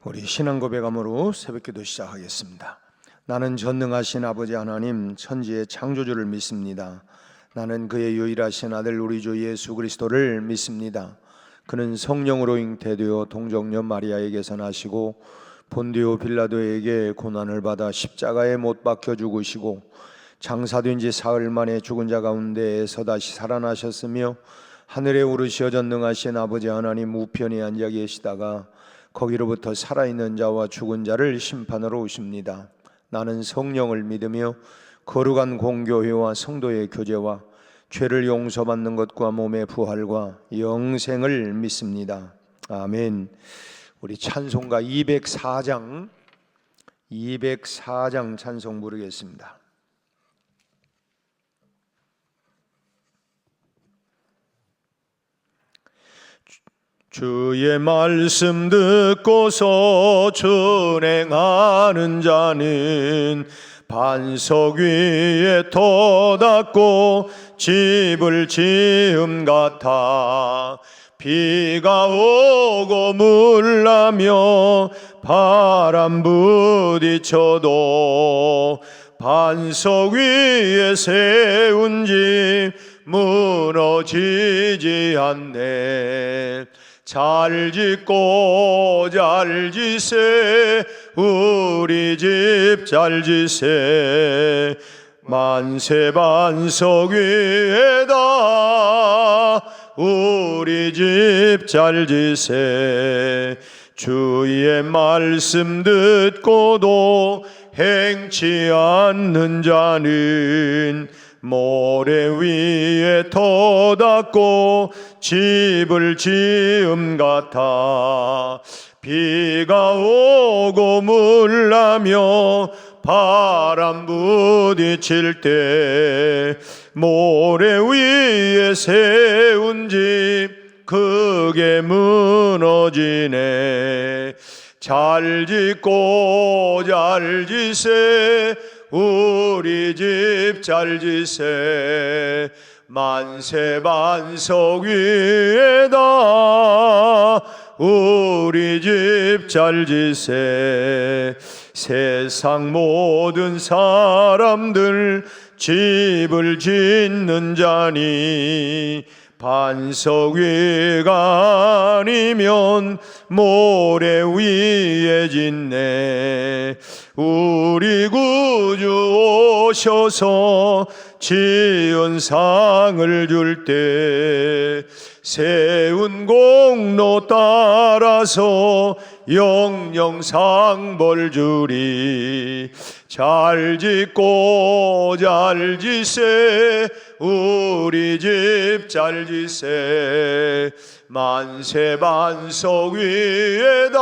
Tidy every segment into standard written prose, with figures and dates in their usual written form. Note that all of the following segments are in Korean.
우리 신앙 고백함으로 새벽기도 시작하겠습니다. 나는 전능하신 아버지 하나님 천지의 창조주를 믿습니다. 나는 그의 유일하신 아들 우리 주 예수 그리스도를 믿습니다. 그는 성령으로 잉태되어 동정녀 마리아에게서 나시고 본디오 빌라도에게 고난을 받아 십자가에 못 박혀 죽으시고 장사된 지 사흘 만에 죽은 자 가운데에서 다시 살아나셨으며 하늘에 오르시어 전능하신 아버지 하나님 우편에 앉아 계시다가 거기로부터 살아있는 자와 죽은 자를 심판하러 오십니다. 나는 성령을 믿으며 거룩한 공교회와 성도의 교제와 죄를 용서받는 것과 몸의 부활과 영생을 믿습니다. 아멘. 우리 찬송가 204장 찬송 부르겠습니다. 주의 말씀 듣고서 준행하는 자는 반석 위에 터닫고 집을 지음 같아 비가 오고 물나며 바람 부딪혀도 반석 위에 세운 집 무너지지 않네. 잘 짓고 잘 지세 우리 집 잘 지세 만세 반석 위에다 우리 집 잘 지세 주의 말씀 듣고도 행치 않는 자는 모래 위에 터닫고 집을 지음 같아 비가 오고 물나며 바람 부딪힐 때 모래 위에 세운 집 크게 무너지네. 잘 짓고 잘 지세 우리 집 잘 지세 만세 반석 위에다 우리 집 잘 지세 세상 모든 사람들 집을 짓는 자니 반석 위가 아니면 모래 위에 짓네. 우리 구주 오셔서 지은 상을 줄 때 세운 공로 따라서 영영 상벌 주리. 잘 짓고 잘 지세 우리 집 잘 지세 만세 반석 위에다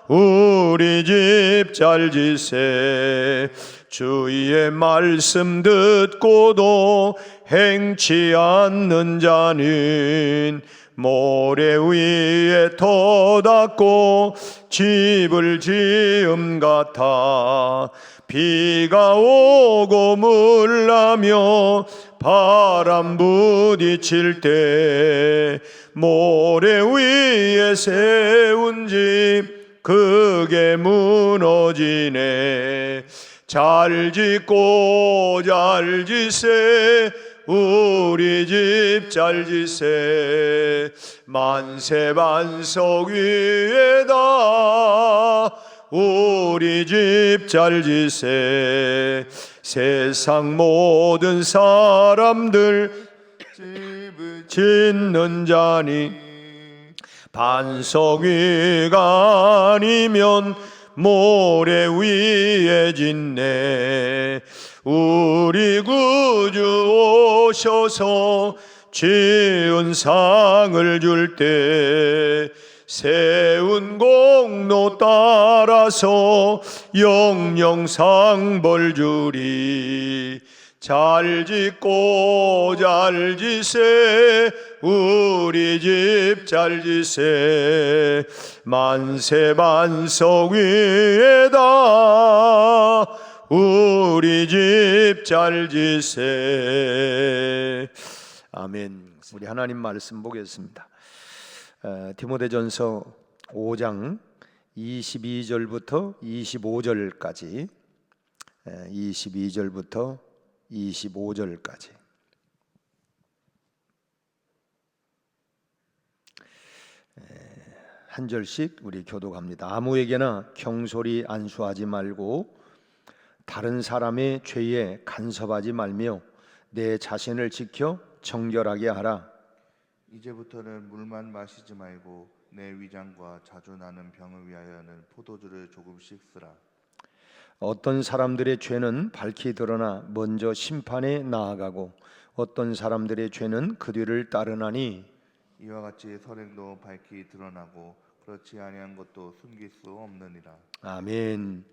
우리 집 잘 지세 주의 말씀 듣고도 행치 않는 자는 모래 위에 터닫고 집을 지음 같아 비가 오고 물나며 바람 부딪힐 때 모래 위에 세운 집 크게 무너지네. 잘 짓고 잘 지세 우리 집 잘 지세 만세 반석 위에다 우리 집 잘 지세 세상 모든 사람들 집을 짓는 자니 반석 위가 아니면 모래 위에 짓네. 우리 구주 오셔서 지은 상을 줄 때 세운 공로 따라서 영영 상벌 주리. 잘 짓고 잘 지세 우리 집 잘 지세 만세 반석 위에다 우리 집 잘 지세. 아멘. 우리 하나님 말씀 보겠습니다. 디모데전서 5장 22절부터 25절까지 22절부터 25절까지 한 절씩 우리 교독합니다. 아무에게나 경솔히 안수하지 말고 다른 사람의 죄에 간섭하지 말며 내 자신을 지켜 정결하게 하라. 이제부터는 물만 마시지 말고 내 위장과 자주 나는 병을 위하여는 포도주를 조금씩 쓰라. 어떤 사람들의 죄는 밝히 드러나 먼저 심판에 나아가고 어떤 사람들의 죄는 그 뒤를 따르나니 이와 같이 선행도 밝히 드러나고 그렇지 아니한 것도 숨길 수 없느니라. 아멘.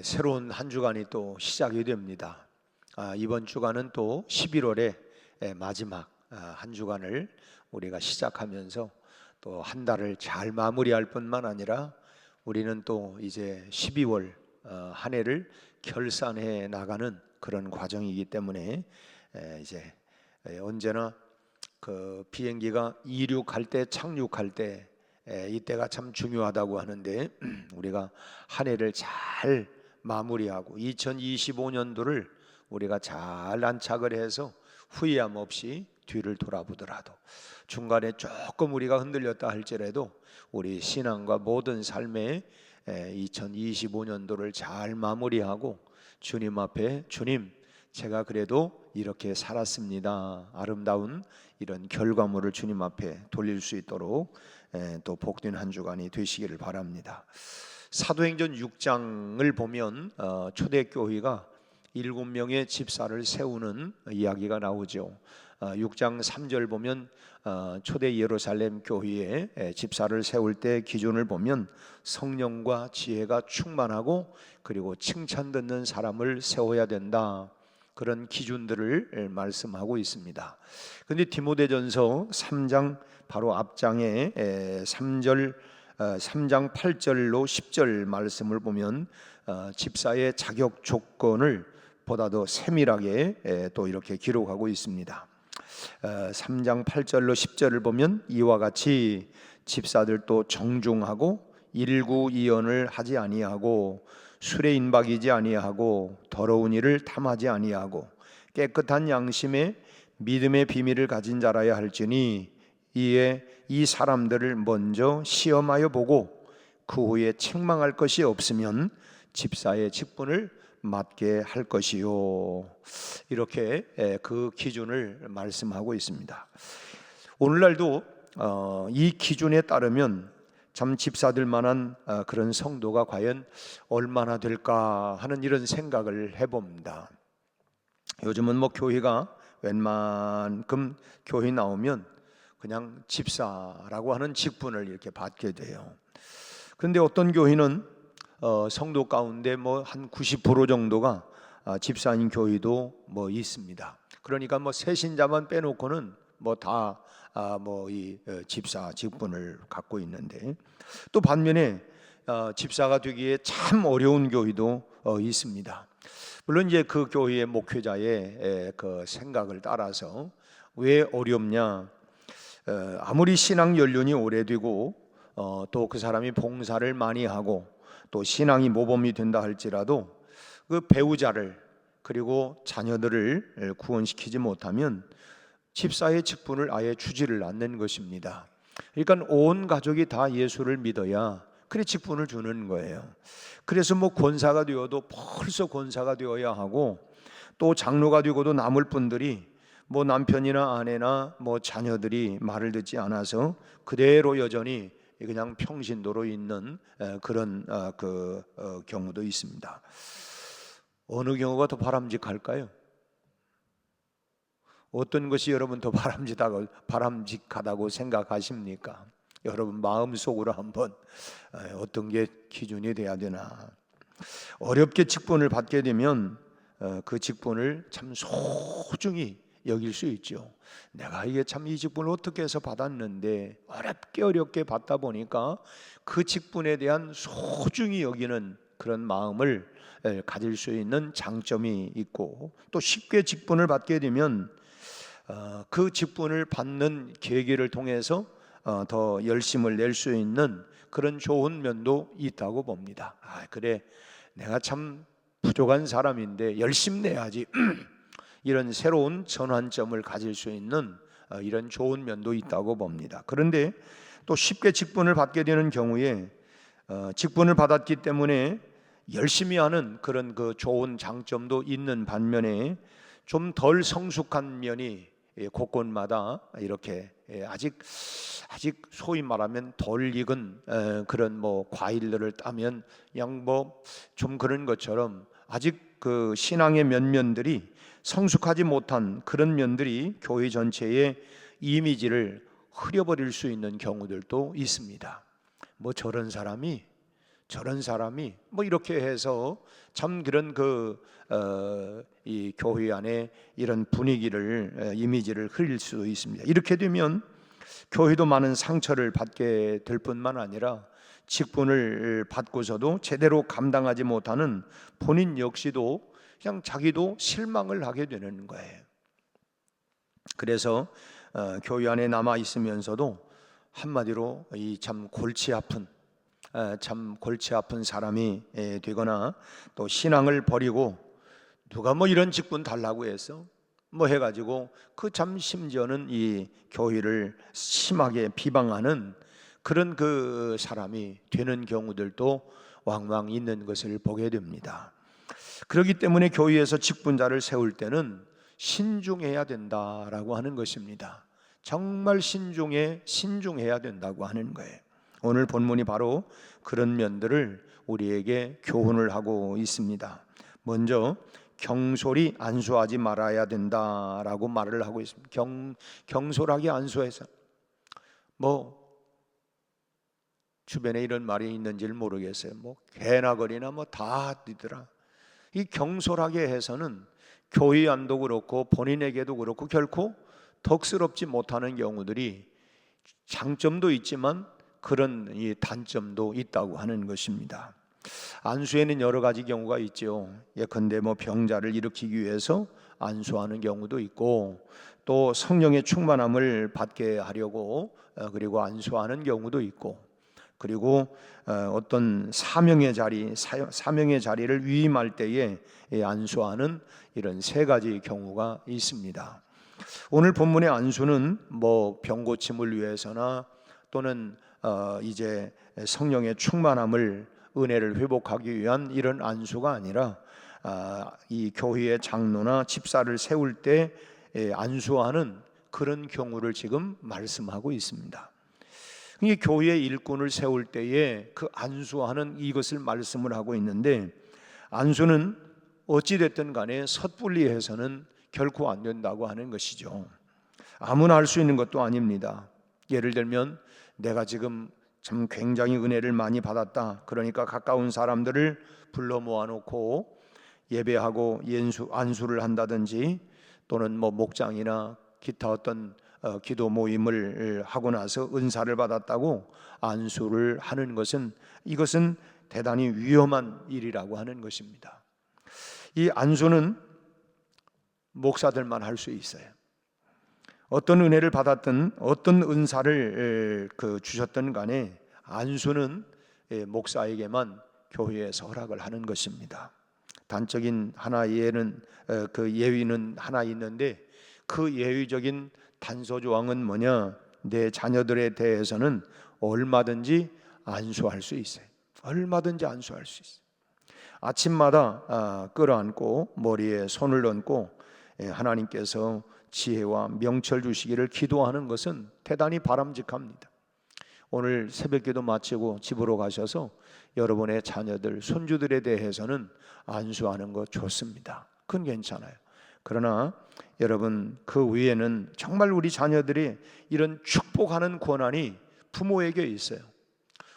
새로운 한 주간이 또 시작이 됩니다. 이번 주간은 또 11월의 마지막 한 주간을 우리가 시작하면서 또 한 달을 잘 마무리할 뿐만 아니라 우리는 또 이제 12월 한 해를 결산해 나가는 그런 과정이기 때문에 이제 언제나 그 비행기가 이륙할 때 착륙할 때 이때가 참 중요하다고 하는데 우리가 한 해를 잘 마무리하고 2025년도를 우리가 잘 안착을 해서 후회함 없이 뒤를 돌아보더라도 중간에 조금 우리가 흔들렸다 할지라도 우리 신앙과 모든 삶에 2025년도를 잘 마무리하고 주님 앞에 주님 제가 그래도 이렇게 살았습니다. 아름다운 이런 결과물을 주님 앞에 돌릴 수 있도록 또 복된 한 주간이 되시기를 바랍니다. 사도행전 6장을 보면 초대교회가 7명의 집사를 세우는 이야기가 나오죠. 6장 3절 보면 초대 예루살렘 교회에 집사를 세울 때 기준을 보면 성령과 지혜가 충만하고 그리고 칭찬 듣는 사람을 세워야 된다. 그런 기준들을 말씀하고 있습니다. 그런데 디모데전서 3장 바로 앞장에 3장 8절로 10절 말씀을 보면 집사의 자격 조건을 보다 더 세밀하게 또 이렇게 기록하고 있습니다. 3장 8절로 10절을 보면 이와 같이 집사들도 정중하고 일구이연을 하지 아니하고 술에 인박이지 아니하고 더러운 일을 탐하지 아니하고 깨끗한 양심에 믿음의 비밀을 가진 자라야 할지니 이에 이 사람들을 먼저 시험하여 보고 그 후에 책망할 것이 없으면 집사의 직분을 맡게 할 것이요. 이렇게 그 기준을 말씀하고 있습니다. 오늘날도 이 기준에 따르면 참 집사들만한 그런 성도가 과연 얼마나 될까 하는 이런 생각을 해봅니다. 요즘은 뭐 교회가 웬만큼 교회 나오면 그냥 집사라고 하는 직분을 이렇게 받게 돼요. 그런데 어떤 교회는 성도 가운데 뭐 한 90% 정도가 집사인 교회도 뭐 있습니다. 그러니까 뭐 새신자만 빼놓고는 뭐 다 뭐 이 집사 직분을 갖고 있는데 또 반면에 집사가 되기에 참 어려운 교회도 있습니다. 물론 이제 그 교회의 목회자의 그 생각을 따라서 왜 어렵냐? 아무리 신앙 연륜이 오래되고 또 그 사람이 봉사를 많이 하고 또 신앙이 모범이 된다 할지라도 그 배우자를 그리고 자녀들을 구원시키지 못하면 집사의 직분을 아예 주지를 않는 것입니다. 그러니까 온 가족이 다 예수를 믿어야 그래 직분을 주는 거예요. 그래서 뭐 권사가 되어도 벌써 권사가 되어야 하고 또 장로가 되고도 남을 분들이 뭐 남편이나 아내나 뭐 자녀들이 말을 듣지 않아서 그대로 여전히 그냥 평신도로 있는 그런 경우도 있습니다. 어느 경우가 더 바람직할까요? 어떤 것이 여러분 더 바람직하다고 생각하십니까? 여러분 마음속으로 한번 어떤 게 기준이 돼야 되나? 어렵게 직분을 받게 되면 그 직분을 참 소중히 여길 수 있죠. 내가 이게 참 이 직분을 어떻게 해서 받았는데 어렵게 받다 보니까 그 직분에 대한 소중히 여기는 그런 마음을 가질 수 있는 장점이 있고 또 쉽게 직분을 받게 되면 그 직분을 받는 계기를 통해서 더 열심을 낼 수 있는 그런 좋은 면도 있다고 봅니다. 그래, 내가 참 부족한 사람인데 열심 내야지 이런 새로운 전환점을 가질 수 있는 이런 좋은 면도 있다고 봅니다. 그런데 또 쉽게 직분을 받게 되는 경우에 직분을 받았기 때문에 열심히 하는 그런 그 좋은 장점도 있는 반면에 좀 덜 성숙한 면이 곳곳마다 이렇게 아직 소위 말하면 덜 익은 그런 뭐 과일들을 따면 그냥 뭐 좀 그런 것처럼 아직 그 신앙의 면면들이 성숙하지 못한 그런 면들이 교회 전체의 이미지를 흐려버릴 수 있는 경우들도 있습니다. 뭐 저런 사람이 뭐 이렇게 해서 참 그런 이 교회 안에 이런 분위기를 이미지를 흐릴 수 있습니다. 이렇게 되면 교회도 많은 상처를 받게 될 뿐만 아니라 직분을 받고서도 제대로 감당하지 못하는 본인 역시도 그냥 자기도 실망을 하게 되는 거예요. 그래서 교회 안에 남아 있으면서도 한마디로 이 참 골치 아픈 사람이 되거나 또 신앙을 버리고 누가 뭐 이런 직분 달라고 해서 뭐 해가지고 그 참 심지어는 이 교회를 심하게 비방하는 그런 그 사람이 되는 경우들도 왕왕 있는 것을 보게 됩니다. 그렇기 때문에 교회에서 직분자를 세울 때는 신중해야 된다라고 하는 것입니다. 정말 신중해야 된다고 하는 거예요. 오늘 본문이 바로 그런 면들을 우리에게 교훈을 하고 있습니다. 먼저 경솔히 안수하지 말아야 된다라고 말을 하고 있습니다. 경솔하게 안수해서 뭐 주변에 이런 말이 있는지를 모르겠어요. 뭐 개나 거리나 뭐 다 뛰더라. 이 경솔하게 해서는 교회 안도 그렇고 본인에게도 그렇고 결코 덕스럽지 못하는 경우들이 장점도 있지만 그런 이 단점도 있다고 하는 것입니다. 안수에는 여러 가지 경우가 있죠. 예컨대 뭐 병자를 일으키기 위해서 안수하는 경우도 있고 또 성령의 충만함을 받게 하려고 그리고 안수하는 경우도 있고 그리고 어떤 사명의 자리를 위임할 때에 안수하는 이런 세 가지 경우가 있습니다. 오늘 본문의 안수는 뭐 병 고침을 위해서나 또는 이제 성령의 충만함을 은혜를 회복하기 위한 이런 안수가 아니라 이 교회의 장로나 집사를 세울 때 안수하는 그런 경우를 지금 말씀하고 있습니다. 이 교회의 일꾼을 세울 때에 그 안수하는 이것을 말씀을 하고 있는데 안수는 어찌 됐든 간에 섣불리 해서는 결코 안 된다고 하는 것이죠. 아무나 할 수 있는 것도 아닙니다. 예를 들면 내가 지금 참 굉장히 은혜를 많이 받았다. 그러니까 가까운 사람들을 불러 모아놓고 예배하고 안수를 한다든지 또는 뭐 목장이나 기타 어떤 기도 모임을 하고 나서 은사를 받았다고 안수를 하는 이것은 대단히 위험한 일이라고 하는 것입니다. 이 안수는 목사들만 할 수 있어요. 어떤 은혜를 받았든 어떤 은사를 주셨든 간에 안수는 목사에게만 교회에서 허락을 하는 것입니다. 단적인 하나의 예위는 하나 있는데 그 예위적인 단서조항은 뭐냐? 내 자녀들에 대해서는 얼마든지 안수할 수 있어요. 얼마든지 안수할 수 있어요. 아침마다 끌어안고 머리에 손을 얹고 하나님께서 지혜와 명철 주시기를 기도하는 것은 대단히 바람직합니다. 오늘 새벽기도 마치고 집으로 가셔서 여러분의 자녀들, 손주들에 대해서는 안수하는 거 좋습니다. 그건 괜찮아요. 그러나 여러분 그 위에는 정말 우리 자녀들이 이런 축복하는 권한이 부모에게 있어요.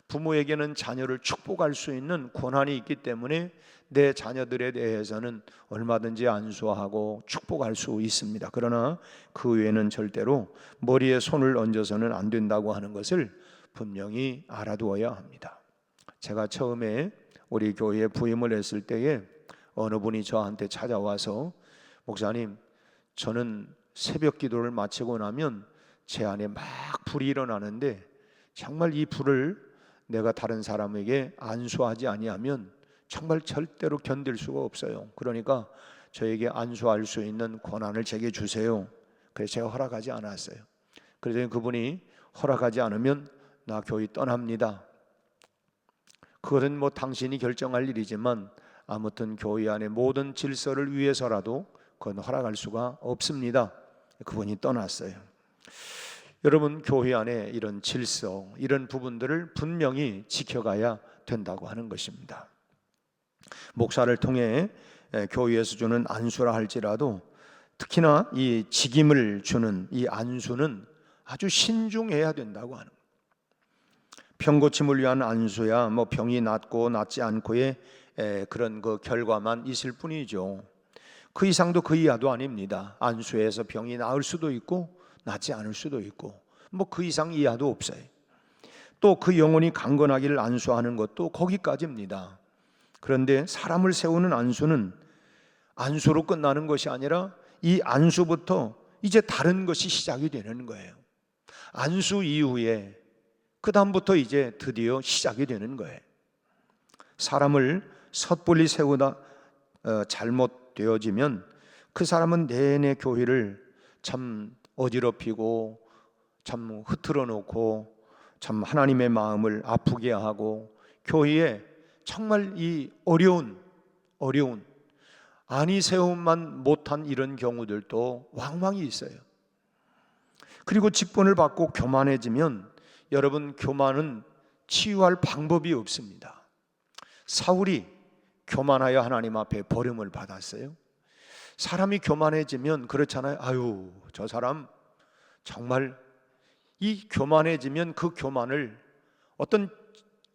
부모에게는 자녀를 축복할 수 있는 권한이 있기 때문에 내 자녀들에 대해서는 얼마든지 안수하고 축복할 수 있습니다. 그러나 그 외에는 절대로 머리에 손을 얹어서는 안 된다고 하는 것을 분명히 알아두어야 합니다. 제가 처음에 우리 교회에 부임을 했을 때에 어느 분이 저한테 찾아와서 목사님, 저는 새벽 기도를 마치고 나면 제 안에 막 불이 일어나는데 정말 이 불을 내가 다른 사람에게 안수하지 아니하면 정말 절대로 견딜 수가 없어요. 그러니까 저에게 안수할 수 있는 권한을 제게 주세요. 그래서 제가 허락하지 않았어요. 그래서 그분이 허락하지 않으면 나 교회 떠납니다. 그것은 뭐 당신이 결정할 일이지만 아무튼 교회 안의 모든 질서를 위해서라도 그건 허락할 수가 없습니다. 그분이 떠났어요. 여러분, 교회 안에 이런 질서, 이런 부분들을 분명히 지켜가야 된다고 하는 것입니다. 목사를 통해 교회에서 주는 안수라 할지라도 특히나 이 직임을 주는 이 안수는 아주 신중해야 된다고 하는 거예요. 병고침을 위한 안수야 뭐 병이 낫고 낫지 않고의 그런 그 결과만 있을 뿐이죠. 그 이상도 그 이하도 아닙니다. 안수해서 병이 나을 수도 있고 낫지 않을 수도 있고 뭐 그 이상 이하도 없어요. 또 그 영혼이 강건하기를 안수하는 것도 거기까지입니다. 그런데 사람을 세우는 안수는 안수로 끝나는 것이 아니라 이 안수부터 이제 다른 것이 시작이 되는 거예요. 안수 이후에 그 다음부터 이제 드디어 시작이 되는 거예요. 사람을 섣불리 세우다 잘못되어지면 그 사람은 내내 교회를 참 어지럽히고 참 흐트러 놓고 참 하나님의 마음을 아프게 하고 교회에 정말 이 어려운 안위 세움만 못한 이런 경우들도 왕왕이 있어요. 그리고 직분을 받고 교만해지면 여러분, 교만은 치유할 방법이 없습니다. 사울이 교만하여 하나님 앞에 버림을 받았어요. 사람이 교만해지면 그렇잖아요. 아유, 저 사람 정말 이 교만해지면 그 교만을 어떤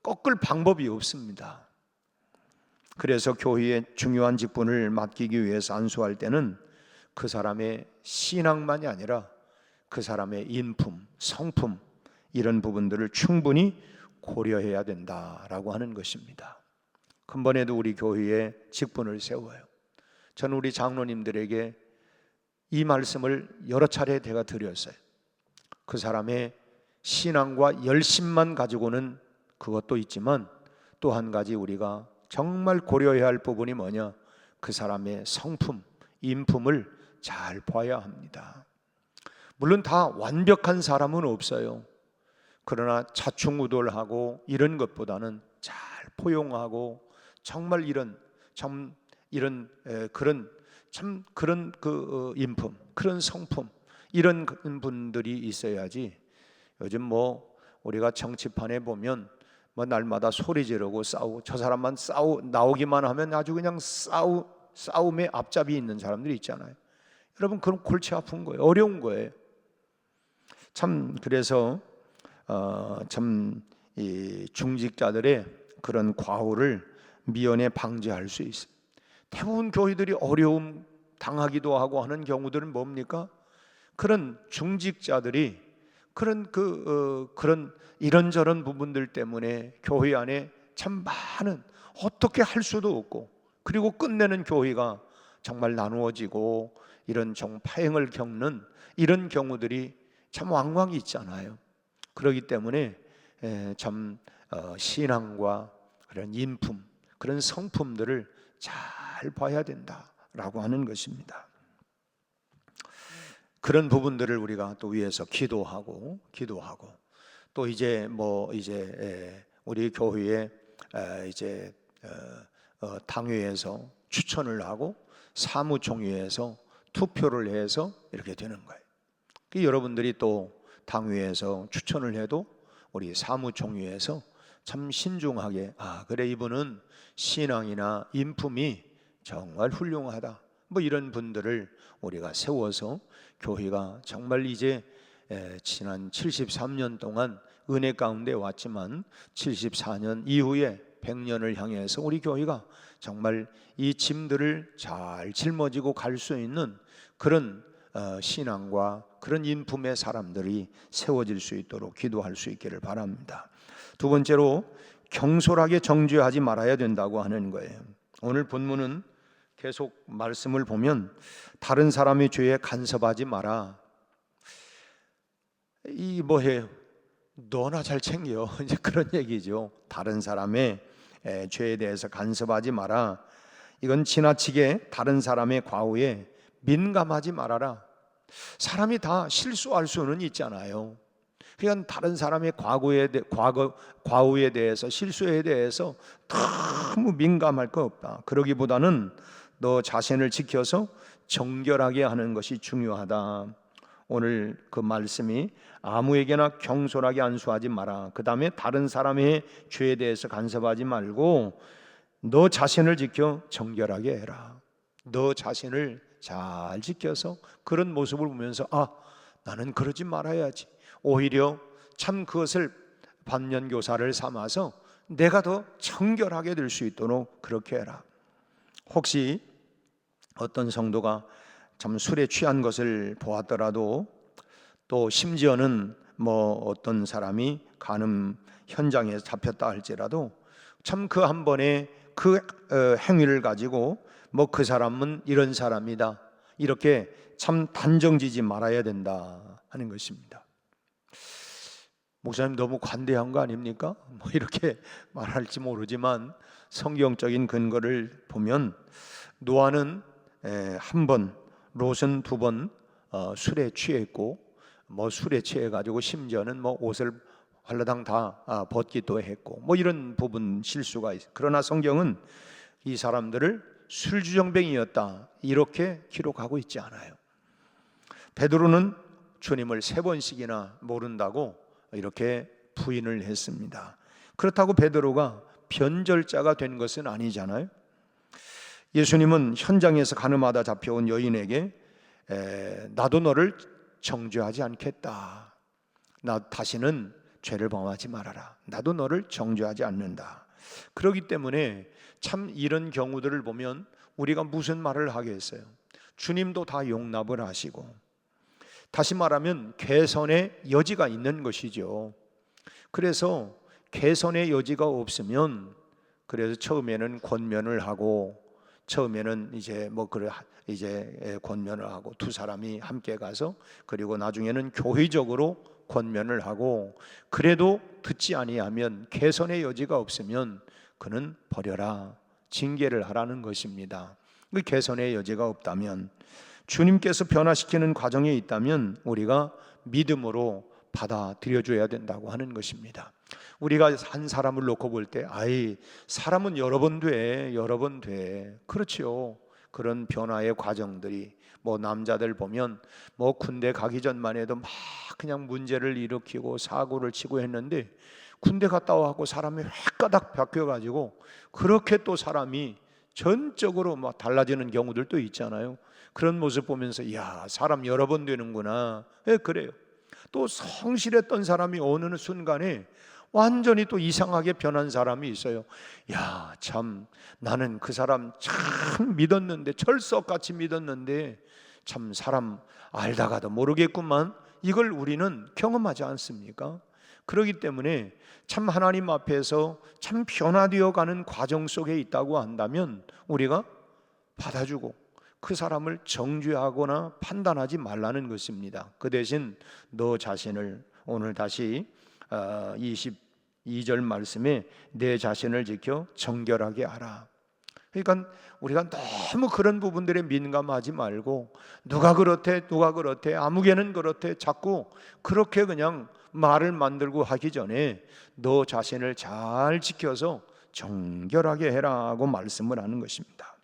꺾을 방법이 없습니다. 그래서 교회의 중요한 직분을 맡기기 위해서 안수할 때는 그 사람의 신앙만이 아니라 그 사람의 인품, 성품 이런 부분들을 충분히 고려해야 된다라고 하는 것입니다. 근본에도 우리 교회에 직분을 세워요. 저는 우리 장로님들에게 이 말씀을 여러 차례 제가 드렸어요. 그 사람의 신앙과 열심만 가지고는 그것도 있지만 또 한 가지 우리가 정말 고려해야 할 부분이 뭐냐? 그 사람의 성품, 인품을 잘 봐야 합니다. 물론 다 완벽한 사람은 없어요. 그러나 자충우돌하고 이런 것보다는 잘 포용하고 정말 그런 인품, 그런 성품 이런 분들이 있어야지. 요즘 뭐 우리가 정치판에 보면 뭐 날마다 소리 지르고 싸우고 저 사람만 나오기만 하면 아주 그냥 싸움의 앞잡이 있는 사람들이 있잖아요. 여러분, 그럼 골치 아픈 거예요. 어려운 거예요. 참 그래서 이 중직자들의 그런 과오를 미연에 방지할 수 있어요. 대부분 교회들이 어려움 당하기도 하고 하는 경우들은 뭡니까? 그런 중직자들이 그런 이런저런 부분들 때문에 교회 안에 참 많은 어떻게 할 수도 없고 그리고 끝내는 교회가 정말 나누어지고 이런 정파행을 겪는 이런 경우들이 참 왕왕 있잖아요. 그렇기 때문에 참 신앙과 그런 인품, 그런 성품들을 잘 봐야 된다라고 하는 것입니다. 그런 부분들을 우리가 또 위해서 기도하고 또 이제 우리 교회에 당회에서 추천을 하고 사무총회에서 투표를 해서 이렇게 되는 거예요. 여러분들이 또 당회에서 추천을 해도 우리 사무총회에서 참 신중하게 그래 이분은 신앙이나 인품이 정말 훌륭하다 뭐 이런 분들을 우리가 세워서 교회가 정말 이제 지난 73년 동안 은혜 가운데 왔지만 74년 이후에 100년을 향해서 우리 교회가 정말 이 짐들을 잘 짊어지고 갈 수 있는 그런 신앙과 그런 인품의 사람들이 세워질 수 있도록 기도할 수 있기를 바랍니다. 두 번째로 경솔하게 정죄하지 말아야 된다고 하는 거예요. 오늘 본문은 계속 말씀을 보면 다른 사람의 죄에 간섭하지 마라. 이 뭐해요? 너나 잘 챙겨. 이제 그런 얘기죠. 다른 사람의 죄에 대해서 간섭하지 마라. 이건 지나치게 다른 사람의 과오에 민감하지 말아라. 사람이 다 실수할 수는 있잖아요. 그러니까 다른 사람의 과오에 대해서, 실수에 대해서 너무 민감할 거 없다. 그러기보다는 너 자신을 지켜서 정결하게 하는 것이 중요하다. 오늘 그 말씀이 아무에게나 경솔하게 안수하지 마라. 그 다음에 다른 사람의 죄에 대해서 간섭하지 말고 너 자신을 지켜 정결하게 해라. 너 자신을 잘 지켜서 그런 모습을 보면서 나는 그러지 말아야지. 오히려 참 그것을 반면교사를 삼아서 내가 더 정결하게 될 수 있도록 그렇게 해라. 혹시 어떤 성도가 참 술에 취한 것을 보았더라도, 또 심지어는 어떤 사람이 간음 현장에 잡혔다 할지라도 참 그 한 번에 그 행위를 가지고 그 사람은 이런 사람이다, 이렇게 참 단정지지 말아야 된다 하는 것입니다. 목사님 너무 관대한 거 아닙니까? 이렇게 말할지 모르지만 성경적인 근거를 보면 노아는 한 번, 롯은 두 번 술에 취했고 술에 취해 가지고 심지어는 옷을 헐라당 다 벗기도 했고 이런 부분 실수가 있어요. 그러나 성경은 이 사람들을 술주정뱅이였다 이렇게 기록하고 있지 않아요. 베드로는 주님을 3번씩이나 모른다고 이렇게 부인을 했습니다. 그렇다고 베드로가 변절자가 된 것은 아니잖아요. 예수님은 현장에서 간음하다 잡혀온 여인에게 나도 너를 정죄하지 않겠다. 나 다시는 죄를 범하지 말아라. 나도 너를 정죄하지 않는다. 그렇기 때문에 참 이런 경우들을 보면 우리가 무슨 말을 하겠어요? 주님도 다 용납을 하시고, 다시 말하면 개선의 여지가 있는 것이죠. 그래서 개선의 여지가 없으면, 그래서 처음에는 권면을 하고, 처음에는 이제 권면을 하고 두 사람이 함께 가서, 그리고 나중에는 교회적으로 권면을 하고, 그래도 듣지 아니하면, 개선의 여지가 없으면 그는 버려라, 징계를 하라는 것입니다. 그 개선의 여지가 없다면, 주님께서 변화시키는 과정에 있다면 우리가 믿음으로 받아들여줘야 된다고 하는 것입니다. 우리가 한 사람을 놓고 볼 때 사람은 여러 번 돼. 그렇죠. 그런 변화의 과정들이 남자들 보면 군대 가기 전만 해도 막 그냥 문제를 일으키고 사고를 치고 했는데, 군대 갔다 와서 사람이 획가닥 바뀌어가지고 그렇게 또 사람이 전적으로 달라지는 경우들도 있잖아요. 그런 모습 보면서 사람 여러 번 되는구나. 그래요. 또 성실했던 사람이 어느 순간에 완전히 또 이상하게 변한 사람이 있어요. 참 나는 그 사람 참 믿었는데, 철석같이 믿었는데 참 사람 알다가도 모르겠구만. 이걸 우리는 경험하지 않습니까? 그렇기 때문에 참 하나님 앞에서 참 변화되어 가는 과정 속에 있다고 한다면 우리가 받아주고 그 사람을 정죄하거나 판단하지 말라는 것입니다. 그 대신 너 자신을, 오늘 다시 22절 말씀에 내 자신을 지켜 정결하게 하라. 그러니까 우리가 너무 그런 부분들에 민감하지 말고 누가 그렇대 아무개는 그렇대 자꾸 그렇게 그냥 말을 만들고 하기 전에 너 자신을 잘 지켜서 정결하게 해라고 말씀을 하는 것입니다.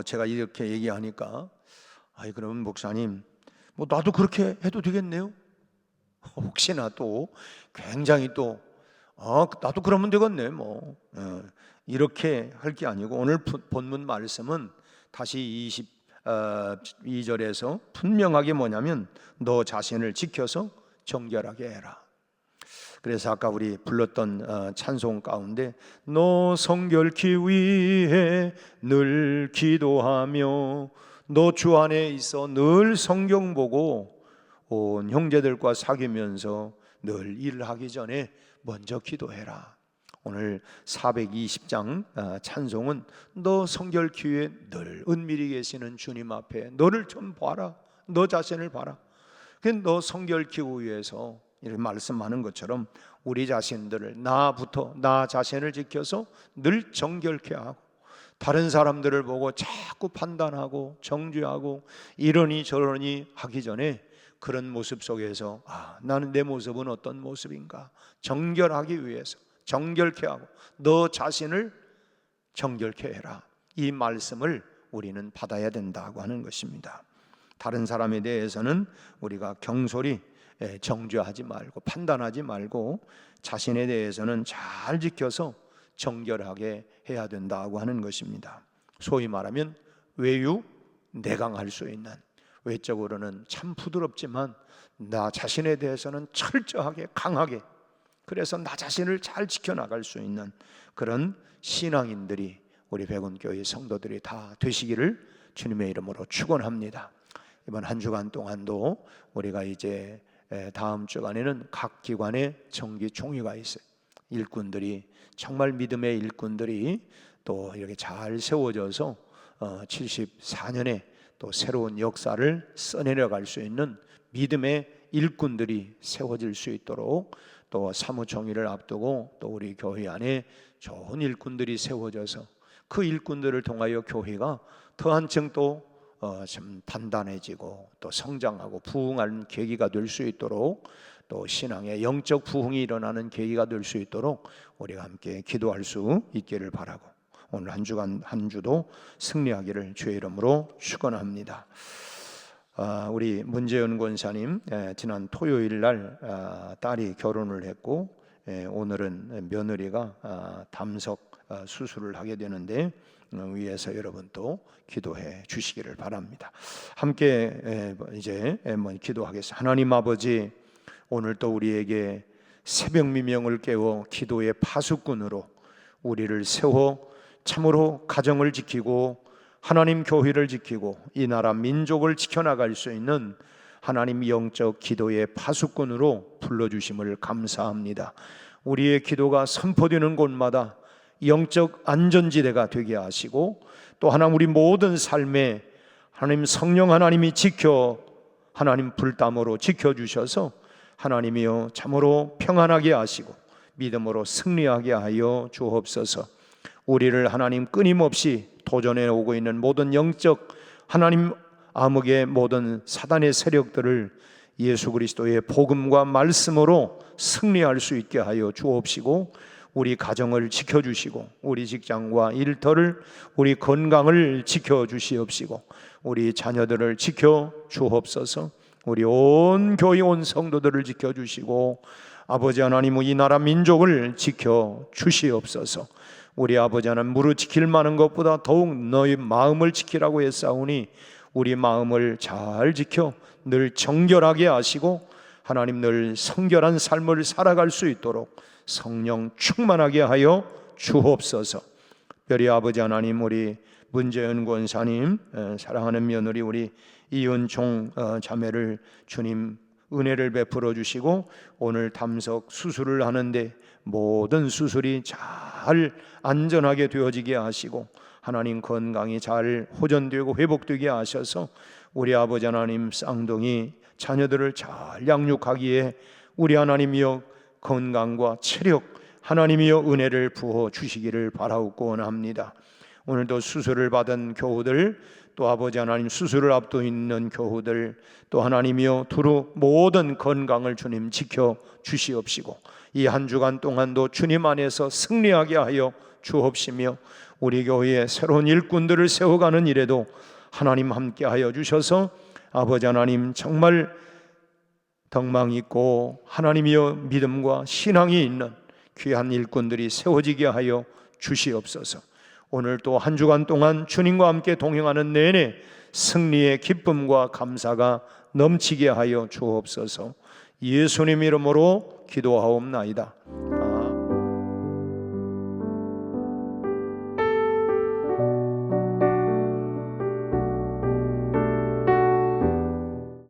제가 이렇게 얘기하니까 그러면 목사님 나도 그렇게 해도 되겠네요? 혹시나 또 굉장히 또 나도 그러면 되겠네 이렇게 할 게 아니고, 오늘 본문 말씀은 다시 22절에서 분명하게 뭐냐면 너 자신을 지켜서 정결하게 해라. 그래서 아까 우리 불렀던 찬송 가운데 너 성결케 위해 늘 기도하며 너 주 안에 있어 늘 성경 보고 온 형제들과 사귀면서 늘 일하기 전에 먼저 기도해라. 오늘 420장 찬송은 너 성결케 위해 늘 은밀히 계시는 주님 앞에 너를 좀 봐라. 너 자신을 봐라. 너 성결케 하기 위해서 이렇게 말씀하는 것처럼 우리 자신들을 나 자신을 지켜서 늘 정결케 하고 다른 사람들을 보고 자꾸 판단하고 정죄하고 이러니 저러니 하기 전에 그런 모습 속에서 나는 내 모습은 어떤 모습인가 정결하기 위해서 정결케 하고 너 자신을 정결케 해라. 이 말씀을 우리는 받아야 된다고 하는 것입니다. 다른 사람에 대해서는 우리가 경솔히 정죄하지 말고 판단하지 말고 자신에 대해서는 잘 지켜서 정결하게 해야 된다고 하는 것입니다. 소위 말하면 외유내강할 수 있는, 외적으로는 참 부드럽지만 나 자신에 대해서는 철저하게 강하게, 그래서 나 자신을 잘 지켜나갈 수 있는 그런 신앙인들이 우리 백운교회 성도들이 다 되시기를 주님의 이름으로 축원합니다. 이번 한 주간 동안도 우리가 이제 다음 주간에는 각 기관의 정기 총회가 있어요. 일꾼들이 정말 믿음의 일꾼들이 또 이렇게 잘 세워져서 74년에 또 새로운 역사를 써내려갈 수 있는 믿음의 일꾼들이 세워질 수 있도록 또 사무총회를 앞두고 또 우리 교회 안에 좋은 일꾼들이 세워져서 그 일꾼들을 통하여 교회가 더 한층 또 참 단단해지고 또 성장하고 부흥하는 계기가 될 수 있도록 또 신앙의 영적 부흥이 일어나는 계기가 될 수 있도록 우리가 함께 기도할 수 있기를 바라고 오늘 한 주간 한 주도 승리하기를 주의 이름으로 축원합니다. 우리 문재현 권사님 지난 토요일 날 딸이 결혼을 했고 오늘은 며느리가 담석 수술을 하게 되는데 위해서 여러분 또 기도해 주시기를 바랍니다. 함께 이제 기도하겠습니다. 하나님 아버지, 오늘 또 우리에게 새벽 미명을 깨워 기도의 파수꾼으로 우리를 세워 참으로 가정을 지키고 하나님 교회를 지키고 이 나라 민족을 지켜나갈 수 있는 하나님 영적 기도의 파수꾼으로 불러주심을 감사합니다. 우리의 기도가 선포되는 곳마다 영적 안전지대가 되게 하시고 또 하나님 우리 모든 삶에 하나님 성령 하나님이 하나님 불담으로 지켜주셔서 하나님이여 참으로 평안하게 하시고 믿음으로 승리하게 하여 주옵소서. 우리를 하나님 끊임없이 도전해 오고 있는 모든 영적 하나님 암흑의 모든 사단의 세력들을 예수 그리스도의 복음과 말씀으로 승리할 수 있게 하여 주옵시고 우리 가정을 지켜주시고 우리 직장과 일터를 우리 건강을 지켜주시옵시고 우리 자녀들을 지켜주옵소서. 우리 온 교회 온 성도들을 지켜주시고 아버지 하나님 이 나라 민족을 지켜주시옵소서. 우리 아버지 하나님 무릇 지킬 만한 것보다 더욱 너희 마음을 지키라고 했사오니 우리 마음을 잘 지켜 늘 정결하게 하시고 하나님 늘 성결한 삶을 살아갈 수 있도록 성령 충만하게 하여 주옵소서. 별의 아버지 하나님 우리 문재현 권사님 사랑하는 며느리 우리 이은총 자매를 주님 은혜를 베풀어 주시고 오늘 담석 수술을 하는데 모든 수술이 잘 안전하게 되어지게 하시고 하나님 건강이 잘 호전되고 회복되게 하셔서 우리 아버지 하나님 쌍둥이 자녀들을 잘 양육하기에 우리 하나님이여 건강과 체력 하나님이여 은혜를 부어 주시기를 바라옵고 원합니다. 오늘도 수술을 받은 교우들 또 아버지 하나님 수술을 앞두고 있는 교우들 또 하나님이여 두루 모든 건강을 주님 지켜 주시옵시고 이 한 주간 동안도 주님 안에서 승리하게 하여 주옵시며 우리 교회에 새로운 일꾼들을 세워가는 일에도 하나님 함께 하여 주셔서 아버지 하나님 정말 덕망 있고 하나님이여 믿음과 신앙이 있는 귀한 일꾼들이 세워지게 하여 주시옵소서. 오늘 또 한 주간 동안 주님과 함께 동행하는 내내 승리의 기쁨과 감사가 넘치게 하여 주옵소서. 예수님 이름으로 기도하옵나이다.